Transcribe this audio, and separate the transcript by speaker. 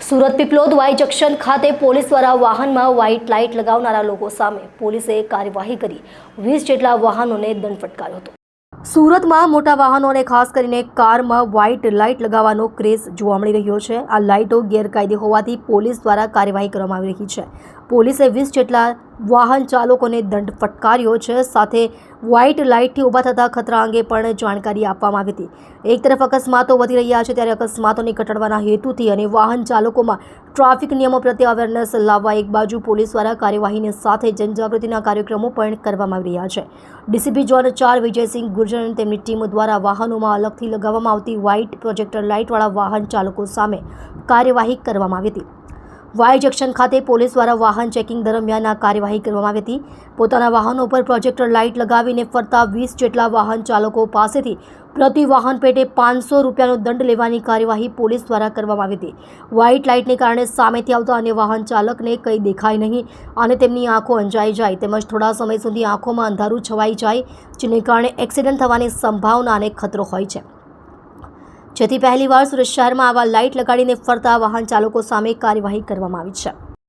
Speaker 1: Surat Piplod Y junction ખાતે police દ્વારા વાહનમાં વ્હાઇટ લાઇટ લગાવનારા લોકો સામે પોલીસે કાર્યવાહી કરી 20 જેટલા વાહનોને દંડ ફટકાર્યો હતો। સુરતમાં મોટા વાહનો અને ખાસ કરીને કારમાં વ્હાઇટ લાઇટ લગાવવાનો ક્રેઝ જોવા મળી રહ્યો છે। આ લાઇટો ગેરકાયદે હોવાથી પોલીસ દ્વારા કાર્યવાહી કરવામાં આવી રહી છે। પોલીસે 20 જેટલા વાહન ચાલકોને દંડ ફટકાર્યો છે। સાથે વ્હાઇટ લાઇટથી ઊભા થતા ખતરા અંગે પણ જાણકારી આપવામાં આવી હતી। એક તરફ અકસ્માતો વધી રહ્યા છે ત્યારે અકસ્માતોને ઘટાડવાના હેતુથી અને વાહન ચાલકોમાં ટ્રાફિક નિયમો પ્રત્યે અવેરનેસ લાવવા એક બાજુ પોલીસ દ્વારા કાર્યવાહીની સાથે જનજાગૃતિના કાર્યક્રમો પણ કરવામાં આવી રહ્યા છે। ડીસીપી ઝોન 4 વિજયસિંહ ગુર્જર અને તેમની ટીમ દ્વારા વાહનોમાં અલગથી લગાવવામાં આવતી વ્હાઇટ પ્રોજેક્ટર લાઇટવાળા વાહન ચાલકો સામે કાર્યવાહી કરવામાં આવી હતી। વાય જંકશન ખાતે પોલીસ દ્વારા વાહન ચેકિંગ દરમિયાન આ કાર્યવાહી કરવામાં આવી હતી। પોતાના વાહનો પર પ્રોજેક્ટર લાઇટ લગાવીને ફરતા 20 જેટલા વાહન ચાલકો પાસેથી પ્રતિ વાહન પેટે 500 રૂપિયાનો દંડ લેવાની કાર્યવાહી પોલીસ દ્વારા કરવામાં આવી હતી। વ્હાઇટ લાઇટને કારણે સામેથી આવતા અન્ય વાહન ચાલકને કંઈ દેખાય નહીં અને તેમની આંખો અંજાઈ જાય તેમજ થોડા સમય સુધી આંખોમાં અંધારું છવાઈ જાય, જેને કારણે એક્સિડન્ટ થવાની સંભાવના અને ખતરો હોય છે। જેથી પહેલીવાર સુરત શહેરમાં આવા લાઇટ લગાડીને ફરતા વાહન ચાલકો સામે કાર્યવાહી કરવામાં આવી છે।